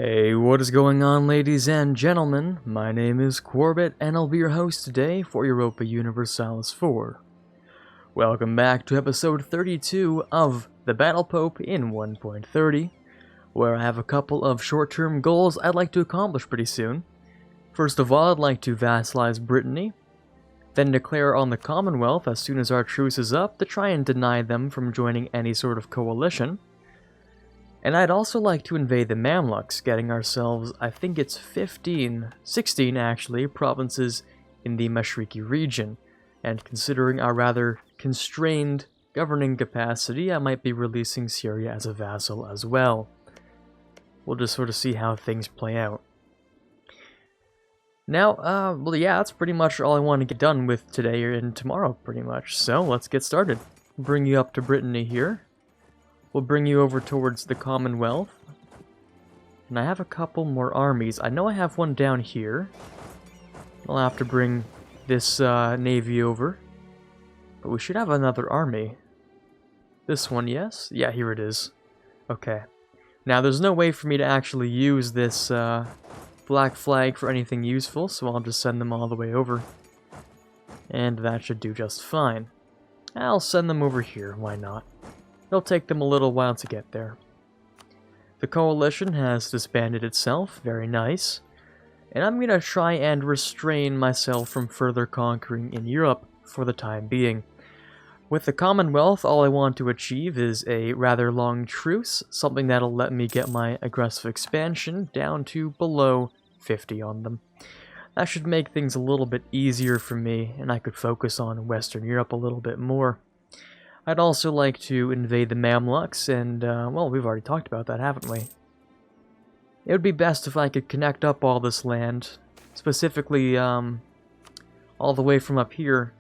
Hey, what is going on, ladies and gentlemen? My name is Quarbit, and I'll be your host today for Europa Universalis 4. Welcome back to episode 32 of The Battle Pope in 1.30, where I have a couple of short-term goals I'd like to accomplish pretty soon. First of all, I'd like to vassalize Brittany, then declare on the Commonwealth as soon as our truce is up to try and deny them from joining any sort of coalition. And I'd also like to invade the Mamluks, getting ourselves, I think it's 16 actually, provinces in the Mashriki region. And considering our rather constrained governing capacity, I might be releasing Syria as a vassal as well. We'll just sort of see how things play out. Now, that's pretty much all I want to get done with today and tomorrow, pretty much. So, let's get started. Bring you up to Brittany here. We'll bring you over towards the Commonwealth. And I have a couple more armies. I know I have one down here. I'll have to bring this navy over. But we should have another army. This one, yes? Yeah, here it is. Okay. Now, there's no way for me to actually use this black flag for anything useful, so I'll just send them all the way over. And that should do just fine. I'll send them over here, why not? It'll take them a little while to get there. The coalition has disbanded itself, very nice. And I'm going to try and restrain myself from further conquering in Europe for the time being. With the Commonwealth, all I want to achieve is a rather long truce, something that'll let me get my aggressive expansion down to below 50 on them. That should make things a little bit easier for me, and I could focus on Western Europe a little bit more. I'd also like to invade the Mamluks, and, well, we've already talked about that, haven't we? It would be best if I could connect up all this land, specifically, all the way from up here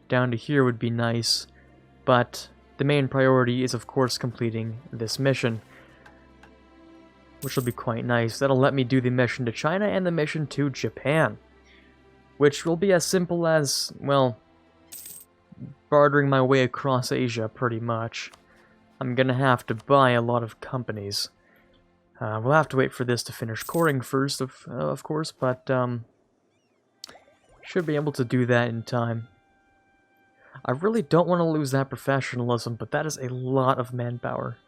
down to here would be nice, but the main priority is, of course, completing this mission, which will be quite nice. That'll let me do the mission to China and the mission to Japan, which will be as simple as, well, bartering my way across Asia, pretty much. I'm gonna have to buy a lot of companies. We'll have to wait for this to finish coring first, of course, but should be able to do that in time. I really don't want to lose that professionalism, but that is a lot of manpower.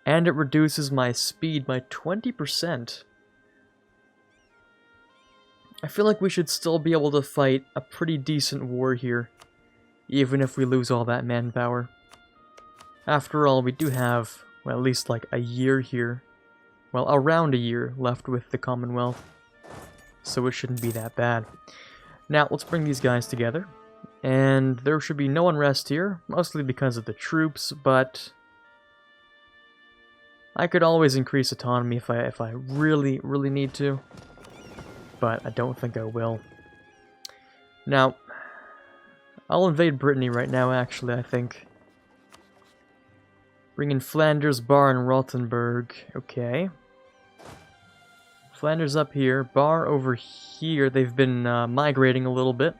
And it reduces my speed by 20%. I feel like we should still be able to fight a pretty decent war here, even if we lose all that manpower. After all, we do have, well, at least like a year here. Well, around a year left with the Commonwealth, so it shouldn't be that bad. Now, let's bring these guys together, and there should be no unrest here, mostly because of the troops, but I could always increase autonomy if I really need to. But I don't think I will. Now, I'll invade Brittany right now, actually, I think. Bring in Flanders, Bar, and Rothenburg. Okay. Flanders up here, Bar over here. They've been migrating a little bit.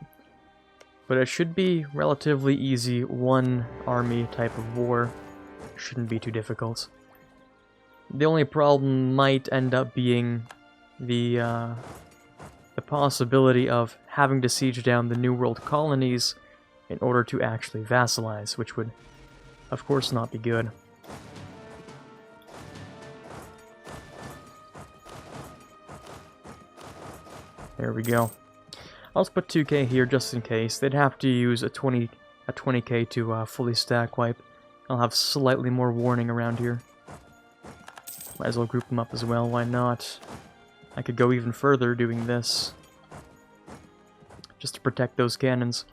But it should be relatively easy one-army type of war. Shouldn't be too difficult. The only problem might end up being the possibility of having to siege down the New World colonies in order to actually vassalize, which would, of course, not be good. There we go. I'll just put 2k here just in case. They'd have to use a 20k to fully stack wipe. I'll have slightly more warning around here. Might as well group them up as well, why not? I could go even further doing this, just to protect those cannons.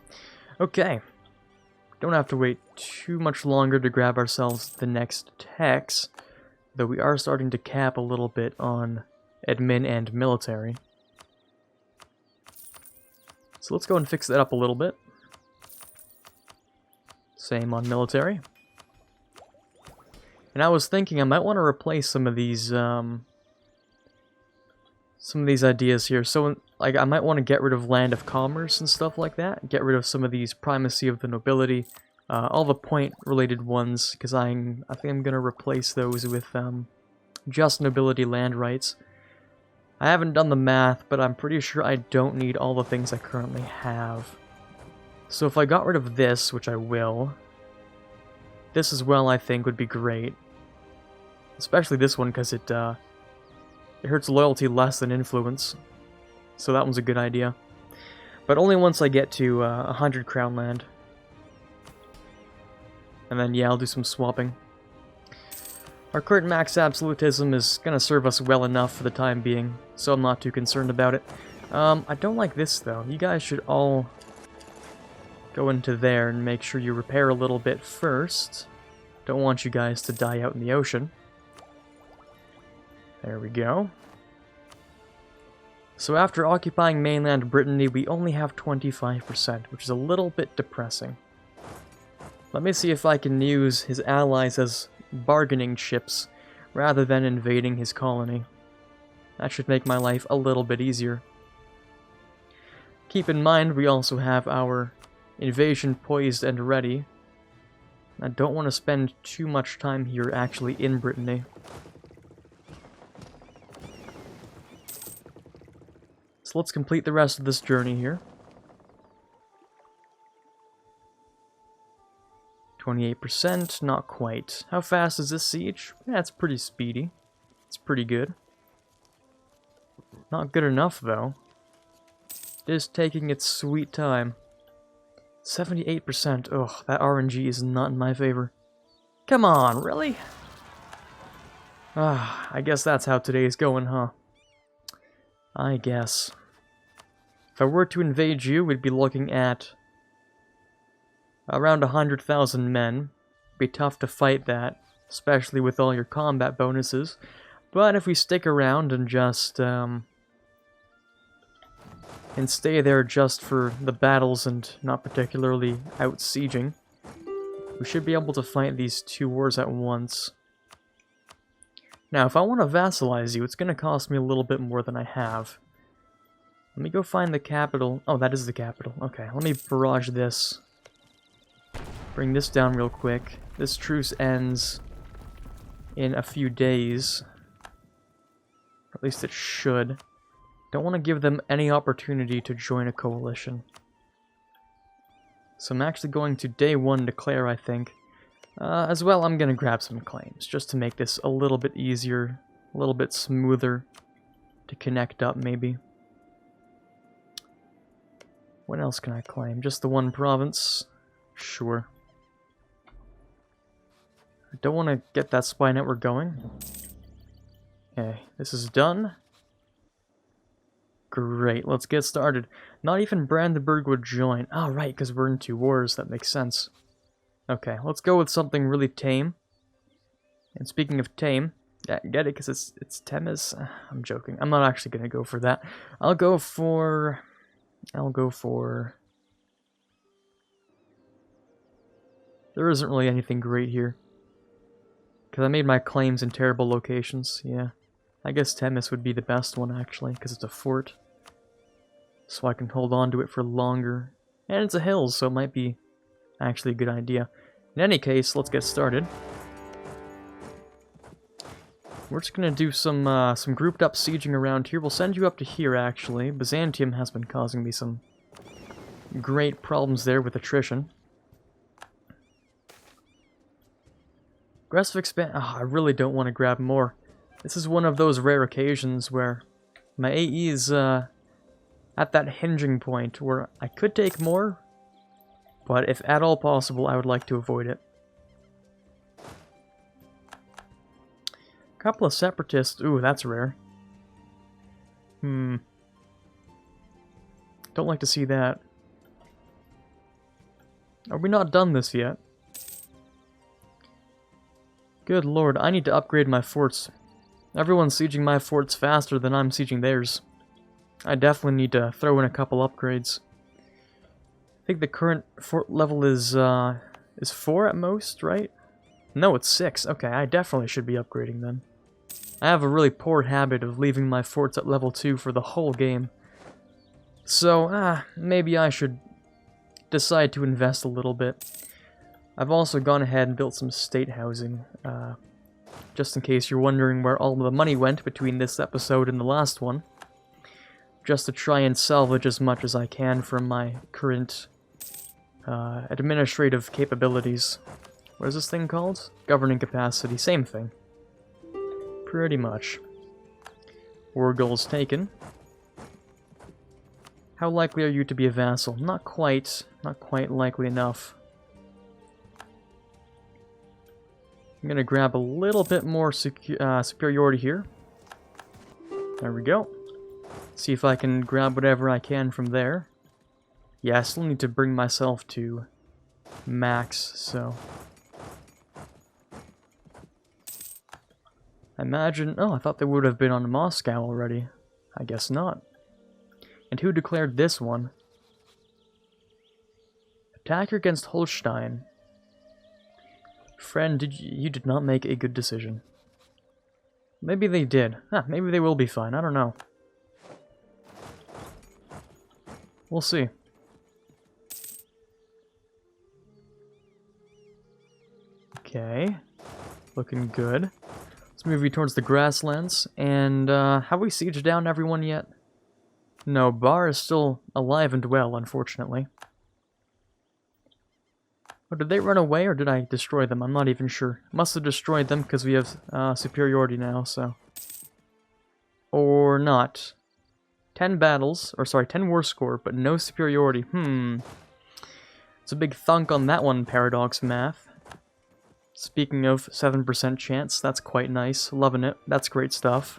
Okay, don't have to wait too much longer to grab ourselves the next techs, though we are starting to cap a little bit on admin and military. So let's go and fix that up a little bit. Same on military. And I was thinking I might want to replace some of these ideas here. So, like, I might want to get rid of land of commerce and stuff like that. Get rid of some of these primacy of the nobility, all the point-related ones, because I think I'm gonna replace those with just nobility land rights. I haven't done the math, but I'm pretty sure I don't need all the things I currently have. So if I got rid of this, which I will, this as well I think would be great. Especially this one, because it hurts loyalty less than influence. So that one's a good idea. But only once I get to 100 crown land. And then, yeah, I'll do some swapping. Our current max absolutism is going to serve us well enough for the time being, so I'm not too concerned about it. I don't like this, though. You guys should all go into there and make sure you repair a little bit first. Don't want you guys to die out in the ocean. There we go. So after occupying mainland Brittany, we only have 25%, which is a little bit depressing. Let me see if I can use his allies as bargaining chips, rather than invading his colony. That should make my life a little bit easier. Keep in mind, we also have our invasion poised and ready. I don't want to spend too much time here actually in Brittany. So let's complete the rest of this journey here. 28%, not quite. How fast is this siege? Yeah, it's pretty speedy. It's pretty good. Not good enough, though. It is taking its sweet time. 78%. Ugh, that RNG is not in my favor. Come on, really? Ah, I guess that's how today's going, huh? I guess. If I were to invade you, we'd be looking at around 100,000 men. Be tough to fight that, especially with all your combat bonuses. But if we stick around and just and stay there just for the battles and not particularly out sieging, we should be able to fight these two wars at once. Now, if I want to vassalize you, it's going to cost me a little bit more than I have. Let me go find the capital. Oh, that is the capital. Okay, let me barrage this. Bring this down real quick. This truce ends in a few days. Or at least it should. Don't want to give them any opportunity to join a coalition. So I'm actually going to day 1 declare, I think. As well, I'm going to grab some claims, just to make this a little bit easier, a little bit smoother to connect up, maybe. What else can I claim? Just the one province? Sure. I don't want to get that spy network going. Okay, this is done. Great, let's get started. Not even Brandenburg would join. Oh, right, because we're in 2 wars. That makes sense. Okay, let's go with something really tame. And speaking of tame, yeah, get it because it's Temes. I'm joking. I'm not actually going to go for that. I'll go for... There isn't really anything great here. Because I made my claims in terrible locations, yeah. I guess Temes would be the best one, actually, because it's a fort. So I can hold on to it for longer. And it's a hill, so it might be actually a good idea. In any case, let's get started. We're just going to do some grouped up sieging around here. We'll send you up to here, actually. Byzantium has been causing me some great problems there with attrition. Aggressive expand... Oh, I really don't want to grab more. This is one of those rare occasions where my AE is at that hinging point where I could take more, but if at all possible, I would like to avoid it. A couple of separatists. Ooh, that's rare. Don't like to see that. Are we not done this yet? Good lord, I need to upgrade my forts. Everyone's sieging my forts faster than I'm sieging theirs. I definitely need to throw in a couple upgrades. I think the current fort level is 4 at most, right? No, it's 6. Okay, I definitely should be upgrading then. I have a really poor habit of leaving my forts at level 2 for the whole game. So, maybe I should decide to invest a little bit. I've also gone ahead and built some state housing, just in case you're wondering where all the money went between this episode and the last one. Just to try and salvage as much as I can from my current administrative capabilities. What is this thing called? Governing capacity, same thing. Pretty much. War goals taken. How likely are you to be a vassal? Not quite likely enough. I'm gonna grab a little bit more superiority here. There we go. See if I can grab whatever I can from there. Yeah, I still need to bring myself to max, so... I imagine... Oh, I thought they would have been on Moscow already. I guess not. And who declared this one? Attack against Holstein. Friend, you did not make a good decision. Maybe they did. Maybe they will be fine. I don't know. We'll see. Okay. Looking good. Let's move you towards the grasslands. And, have we sieged down everyone yet? No, Bar is still alive and well, unfortunately. Oh, did they run away, or did I destroy them? I'm not even sure. Must have destroyed them, because we have superiority now, so... Or not. 10 battles, or sorry, 10 war score, but no superiority. It's a big thunk on that one, Paradox Math. Speaking of 7% chance, that's quite nice. Loving it. That's great stuff.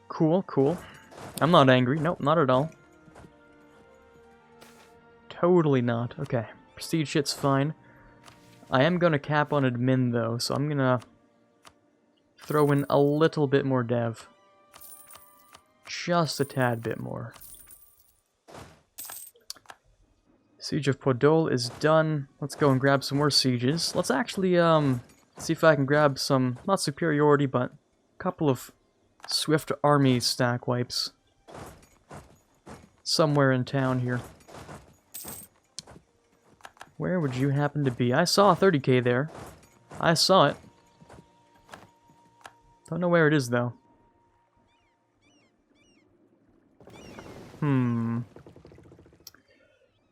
Cool, cool. I'm not angry. Nope, not at all. Totally not. Okay. Prestige shit's fine. I am going to cap on admin, though, so I'm going to throw in a little bit more dev. Just a tad bit more. Siege of Podol is done. Let's go and grab some more sieges. Let's actually, see if I can grab some, not superiority, but a couple of swift army stack wipes. Somewhere in town here. Where would you happen to be? I saw a 30k there. I saw it. Don't know where it is, though.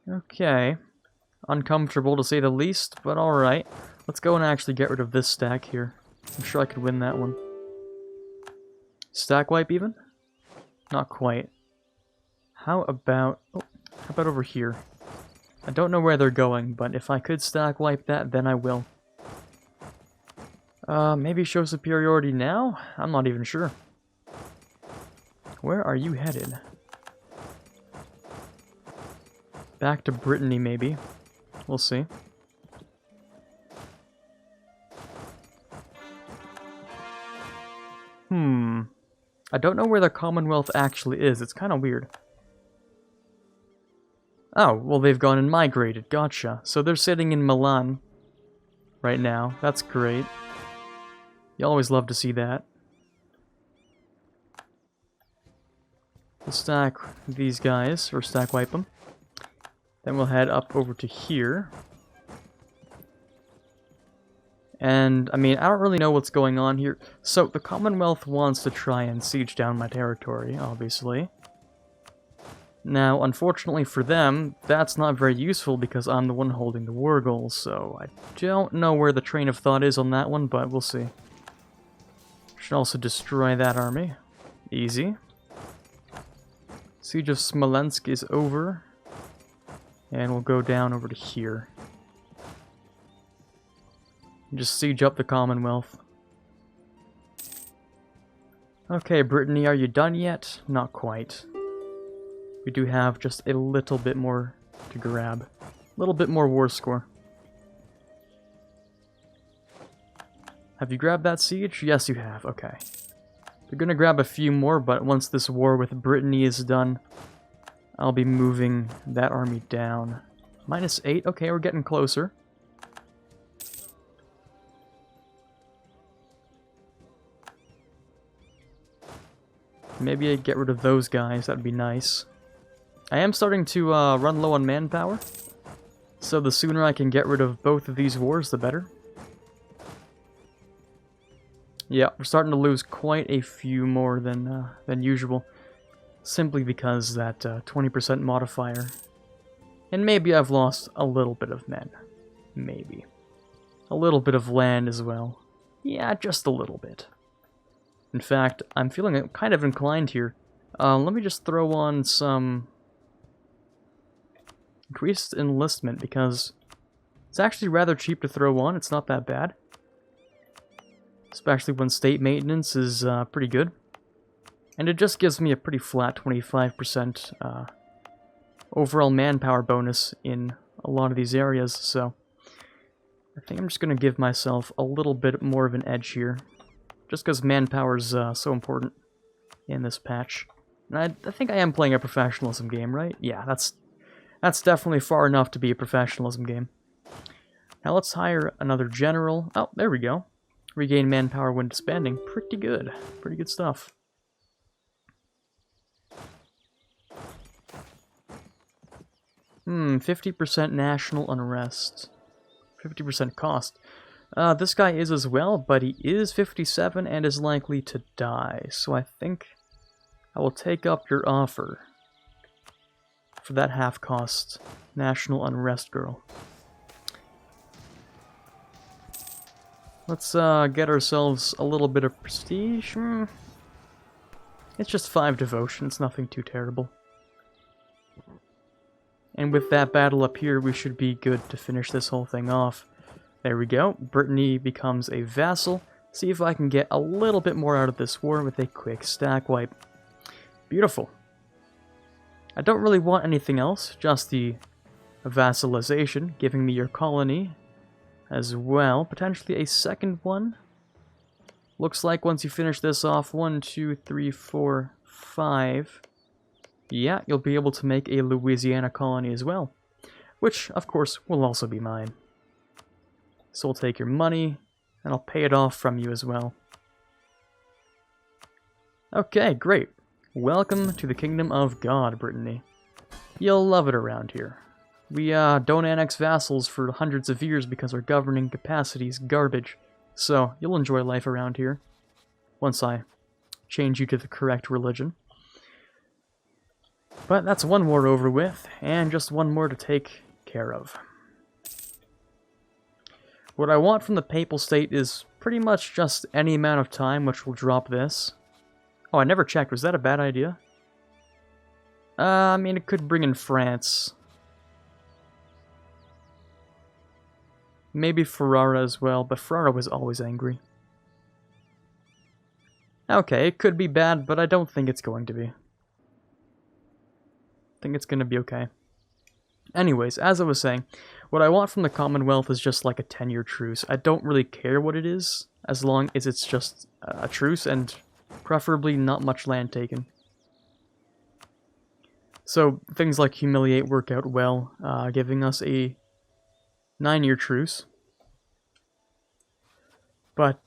Okay. Uncomfortable to say the least, but alright. Let's go and actually get rid of this stack here. I'm sure I could win that one. Stack wipe even? Not quite. How about... Oh, how about over here? I don't know where they're going, but if I could stack wipe that, then I will. Maybe show superiority now? I'm not even sure. Where are you headed? Back to Brittany, maybe. We'll see. I don't know where the Commonwealth actually is. It's kind of weird. Oh, well, they've gone and migrated. Gotcha. So they're sitting in Milan right now. That's great. You always love to see that. We'll stack these guys, or stack wipe them. Then we'll head up over to here. And, I mean, I don't really know what's going on here. So, the Commonwealth wants to try and siege down my territory, obviously. Now, unfortunately for them, that's not very useful because I'm the one holding the war goals, so I don't know where the train of thought is on that one, but we'll see. Should also destroy that army. Easy. Siege of Smolensk is over. And we'll go down over to here. Just siege up the Commonwealth. Okay, Brittany, are you done yet? Not quite. We do have just a little bit more to grab. A little bit more war score. Have you grabbed that siege? Yes, you have. Okay. We're gonna grab a few more, but once this war with Brittany is done, I'll be moving that army down. -8. Okay, we're getting closer. Maybe I'd get rid of those guys. That'd be nice. I am starting to run low on manpower. So the sooner I can get rid of both of these wars, the better. Yeah, we're starting to lose quite a few more than usual, simply because that 20% modifier. And maybe I've lost a little bit of men. Maybe. A little bit of land as well. Yeah, just a little bit. In fact, I'm feeling kind of inclined here. Let me just throw on some increased enlistment, because it's actually rather cheap to throw on. It's not that bad. Especially when state maintenance is pretty good. And it just gives me a pretty flat 25% overall manpower bonus in a lot of these areas, so I think I'm just going to give myself a little bit more of an edge here, just because manpower is so important in this patch. And I think I am playing a professionalism game, right? Yeah, that's definitely far enough to be a professionalism game. Now let's hire another general. Oh, there we go. Regain manpower when disbanding. Pretty good. Pretty good stuff. Hmm, 50% national unrest. 50% cost. This guy is as well, but he is 57 and is likely to die. So I think I will take up your offer for that half-cost national unrest girl. Let's get ourselves a little bit of prestige. It's just 5 devotion, it's nothing too terrible. And with that battle up here, we should be good to finish this whole thing off. There we go. Brittany becomes a vassal. See if I can get a little bit more out of this war with a quick stack wipe. Beautiful. I don't really want anything else, just the vassalization, giving me your colony as well. Potentially a second one. Looks like once you finish this off, 1, 2, 3, 4, 5... yeah, you'll be able to make a Louisiana colony as well, which, of course, will also be mine. So we'll take your money, and I'll pay it off from you as well. Okay, great. Welcome to the Kingdom of God, Brittany. You'll love it around here. We don't annex vassals for hundreds of years because our governing capacity is garbage, so you'll enjoy life around here, once I change you to the correct religion. But that's one war over with, and just one more to take care of. What I want from the Papal State is pretty much just any amount of time, which will drop this. Oh, I never checked. Was that a bad idea? I mean, it could bring in France. Maybe Ferrara as well, but Ferrara was always angry. Okay, it could be bad, but I don't think it's going to be. I think it's going to be okay. Anyways, as I was saying, what I want from the Commonwealth is just like a 10-year truce. I don't really care what it is, as long as it's just a truce and preferably not much land taken. So things like humiliate work out well, giving us a 9-year truce. But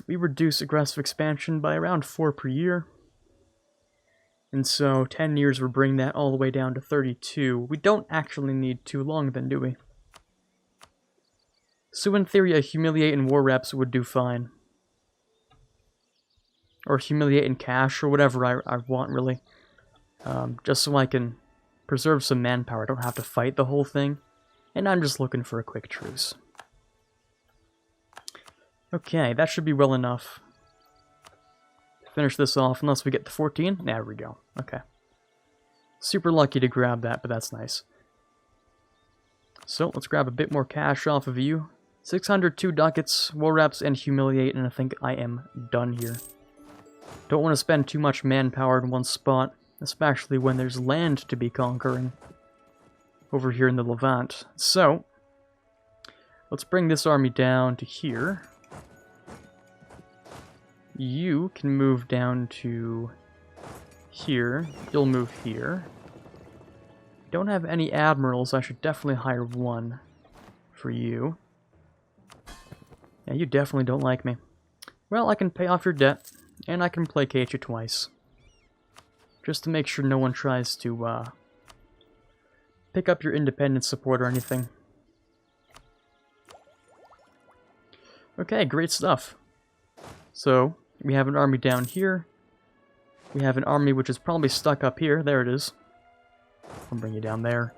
we reduce aggressive expansion by around 4 per year. And so 10 years would bring that all the way down to 32. We don't actually need too long then, do we? So in theory, a humiliate and war reps would do fine. Or humiliate and cash, or whatever I want, really. Just so I can preserve some manpower. I don't have to fight the whole thing. And I'm just looking for a quick truce. Okay, that should be well enough. Finish this off, unless we get to 14. There we go. Okay. Super lucky to grab that, but that's nice. So, let's grab a bit more cash off of you. 602 ducats, war reps, and humiliate, and I think I am done here. Don't want to spend too much manpower in one spot, especially when there's land to be conquering over here in the Levant. So, let's bring this army down to here. You can move down to here. You'll move here. Don't have any admirals. I should definitely hire one for you. Yeah, you definitely don't like me. Well, I can pay off your debt, and I can placate you twice. Just to make sure no one tries to pick up your independent support or anything. Okay, great stuff. So, we have an army down here. We have an army which is probably stuck up here. There it is. I'll bring you down there.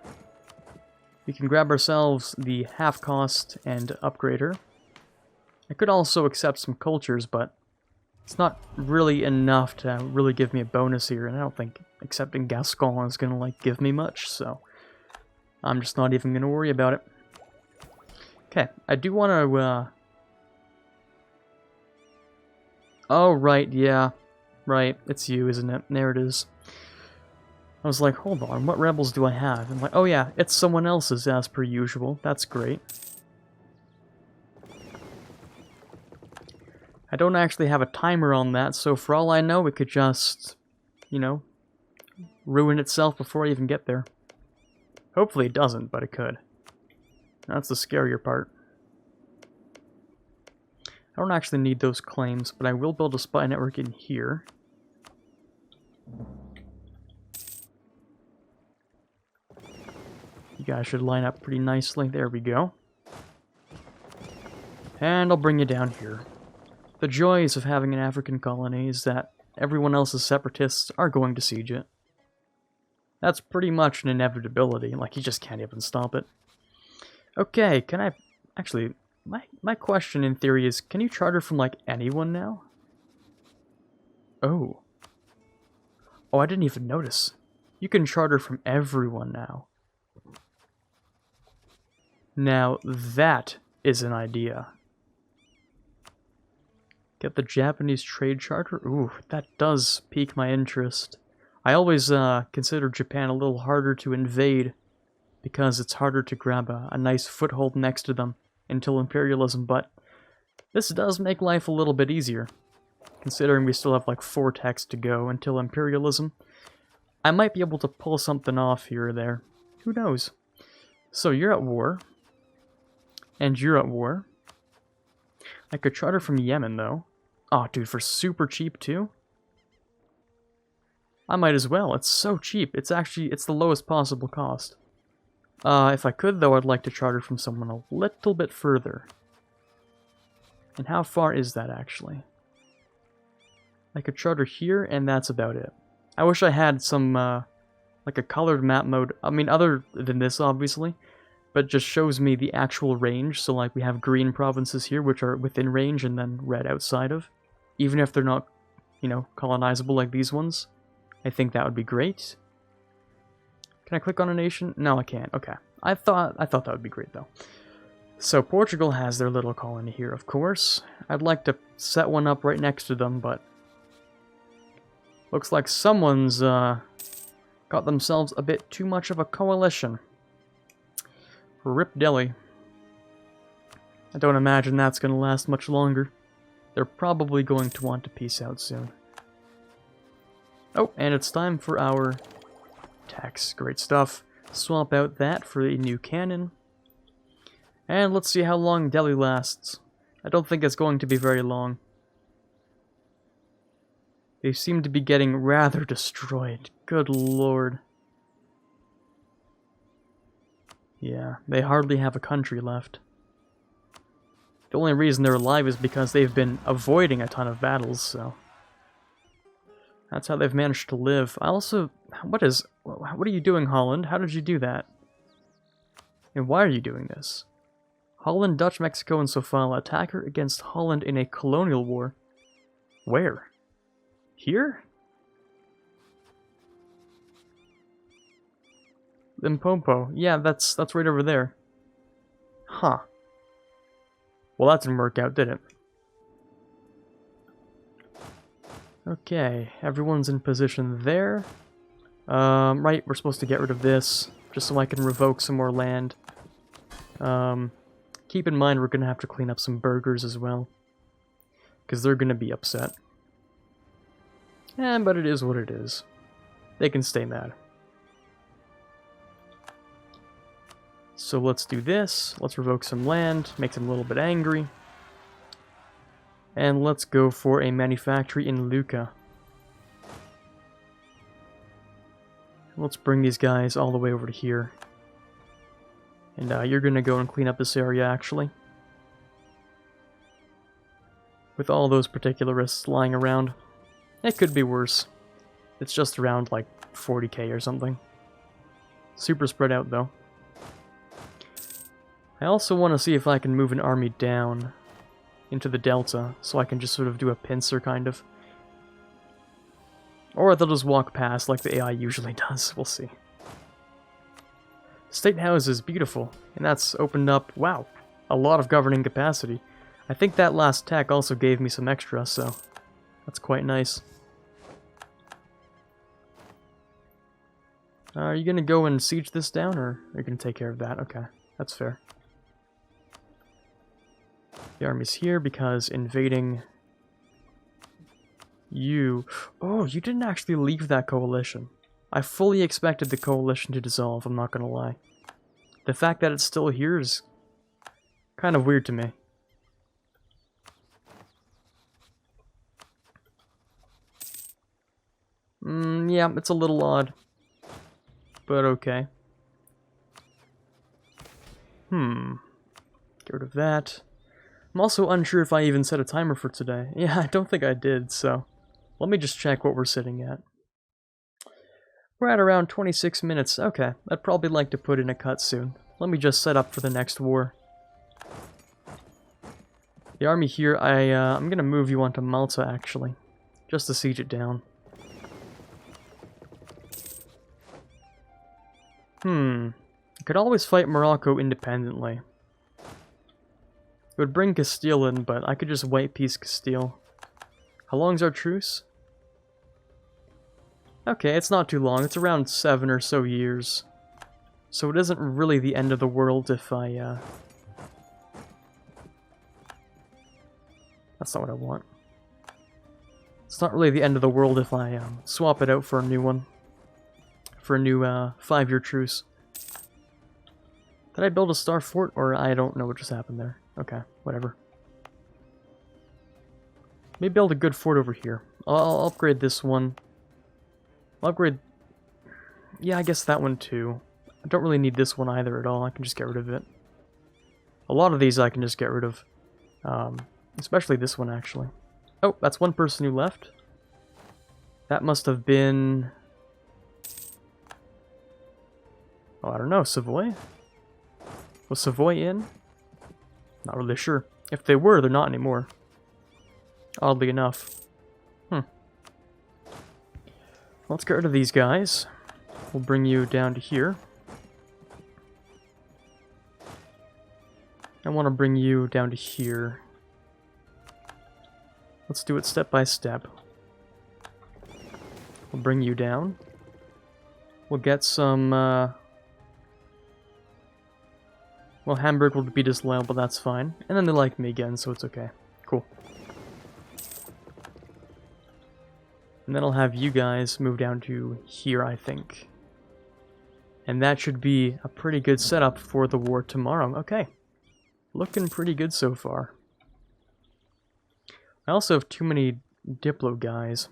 We can grab ourselves the half cost and upgrader. I could also accept some cultures, but it's not really enough to really give me a bonus here, and I don't think accepting Gascon is going to like give me much, so I'm just not even going to worry about it. Okay, I do want to, oh, right, yeah. Right, it's you, isn't it? There it is. I was like, hold on, what rebels do I have? I'm like, oh yeah, it's someone else's as per usual. That's great. I don't actually have a timer on that, so for all I know, it could just, you know, ruin itself before I even get there. Hopefully it doesn't, but it could. That's the scarier part. I don't actually need those claims, but I will build a spy network in here. You guys should line up pretty nicely. There we go. And I'll bring you down here. The joys of having an African colony is that everyone else's separatists are going to siege it. That's pretty much an inevitability, like you just can't even stop it. Okay, can I... Actually, my question in theory is, can you charter from, like, anyone now? Oh. Oh, I didn't even notice. You can charter from everyone now. Now, that is an idea. Get the Japanese trade charter? Ooh, that does pique my interest. I always consider Japan a little harder to invade because it's harder to grab a nice foothold next to them until imperialism, but this does make life a little bit easier, considering we still have like 4 techs to go until imperialism. I might be able to pull something off here or there. Who knows? So you're at war. And you're at war. I could charter from Yemen, though. Oh, dude, for super cheap, too? I might as well. It's so cheap. It's the lowest possible cost. If I could, though, I'd like to charter from someone a little bit further. And how far is that, actually? I could charter here, and that's about it. I wish I had some, like a colored map mode. I mean, other than this, obviously. But just shows me the actual range, so like we have green provinces here, which are within range, and then red outside of. Even if they're not, you know, colonizable like these ones. I think that would be great. Can I click on a nation? No, I can't. Okay. I thought that would be great, though. So Portugal has their little colony here, of course. I'd like to set one up right next to them, but looks like someone's got themselves a bit too much of a coalition. Rip Delhi. I don't imagine that's going to last much longer. They're probably going to want to peace out soon. Oh, and it's time for our tax. Great stuff. Swap out that for a new cannon. And let's see how long Delhi lasts. I don't think it's going to be very long. They seem to be getting rather destroyed. Good lord. Yeah, they hardly have a country left. The only reason they're alive is because they've been avoiding a ton of battles, so... That's how they've managed to live. I also... What are you doing, Holland? How did you do that? And why are you doing this? Holland, Dutch, Mexico, and Sofala. Attacker against Holland in a colonial war. Where? Here? Limpopo. Yeah, that's right over there. Huh. Well, that didn't work out, did it? Okay, everyone's in position there. Right, we're supposed to get rid of this, just so I can revoke some more land. Keep in mind we're gonna have to clean up some burghers as well, because they're gonna be upset. But it is what it is. They can stay mad. So let's do this. Let's revoke some land, make them a little bit angry. And let's go for a manufactory in Lucca. Let's bring these guys all the way over to here. And you're gonna go and clean up this area, actually. with all those particularists lying around. It could be worse. It's just around like 40k or something. Super spread out though. I also want to see if I can move an army down into the delta, so I can just sort of do a pincer kind of. Or they'll just walk past like the AI usually does, we'll see. State House is beautiful, and that's opened up, wow, a lot of governing capacity. I think that last tech also gave me some extra, so that's quite nice. Are you gonna go and siege this down, or are you gonna take care of that? Okay, that's fair. The army's here because invading you... Oh, you didn't actually leave that coalition. I fully expected the coalition to dissolve, I'm not gonna lie. The fact that it's still here is kind of weird to me. Yeah, it's a little odd. But okay. Get rid of that. I'm also unsure if I even set a timer for today. Yeah, I don't think I did, so let me just check what we're sitting at. We're at around 26 minutes. Okay, I'd probably like to put in a cut soon. Let me just set up for the next war. The army here, I'm gonna move you onto Malta, actually, just to siege it down. I could always fight Morocco independently. It would bring Castile in, but I could just white peace Castile. How long's our truce? Okay, it's not too long. It's around 7 or so years. So it isn't really the end of the world if I, That's not what I want. It's not really the end of the world if I, swap it out for a new one. For a new, 5-year truce. Did I build a star fort, or I don't know what just happened there? Okay, whatever. Maybe build a good fort over here. I'll upgrade this one. I'll upgrade... Yeah, I guess that one too. I don't really need this one either at all. I can just get rid of it. A lot of these I can just get rid of. Especially this one, actually. Oh, that's one person who left. That must have been... Oh, I don't know. Savoy? Was Savoy in? Not really sure. If they were, they're not anymore. Oddly enough. Let's get rid of these guys. We'll bring you down to here. I want to bring you down to here. Let's do it step by step. We'll bring you down. We'll get some, well, Hamburg will be disloyal, but that's fine. And then they like me again, so it's okay. Cool. And then I'll have you guys move down to here, I think. And that should be a pretty good setup for the war tomorrow. Okay. Looking pretty good so far. I also have too many Diplo guys.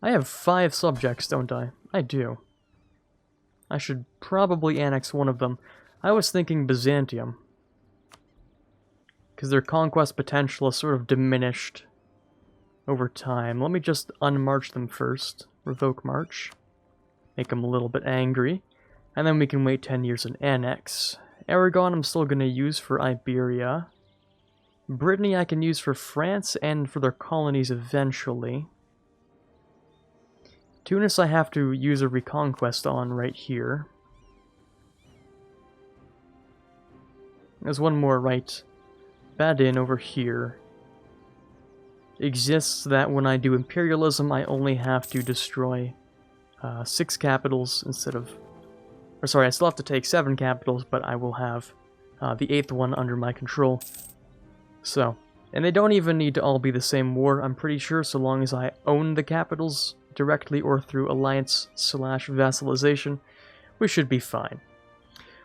I have 5 subjects, don't I? I do. I should probably annex one of them. I was thinking Byzantium. Because their conquest potential is sort of diminished over time. Let me just unmarch them first. Revoke march. Make them a little bit angry. And then we can wait 10 years and annex. Aragon I'm still going to use for Iberia. Brittany I can use for France and for their colonies eventually. Tunis I have to use a reconquest on right here. There's one more right. Badin over here exists that when I do imperialism I only have to destroy 6 capitals instead of... Or sorry, I still have to take 7 capitals, but I will have the 8th one under my control. So, and they don't even need to all be the same war, I'm pretty sure, so long as I own the capitals directly or through alliance/vassalization, we should be fine.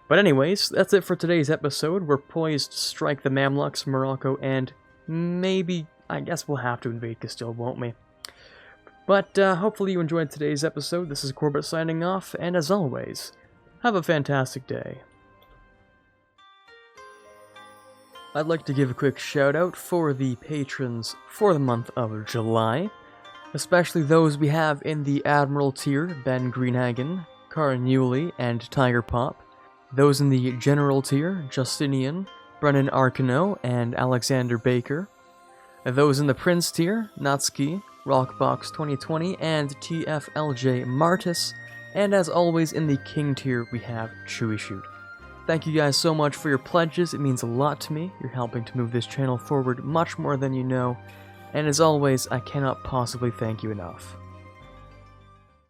But anyways, that's it for today's episode. We're poised to strike the Mamluks, Morocco, and maybe, I guess we'll have to invade Castile, won't we? But hopefully you enjoyed today's episode. This is Quarbit signing off, and as always, have a fantastic day. I'd like to give a quick shout out for the patrons for the month of July, especially those we have in the Admiral tier, Ben Greenhagen, Karin Yuli, and Tiger Pop. Those in the General tier, Justinian, Brennan Arcano, and Alexander Baker. Those in the Prince tier, Natsuki, Rockbox 2020, and TFLJ Martis. And as always, in the King tier, we have Chewy Shoot. Thank you guys so much for your pledges, it means a lot to me. You're helping to move this channel forward much more than you know. And as always, I cannot possibly thank you enough.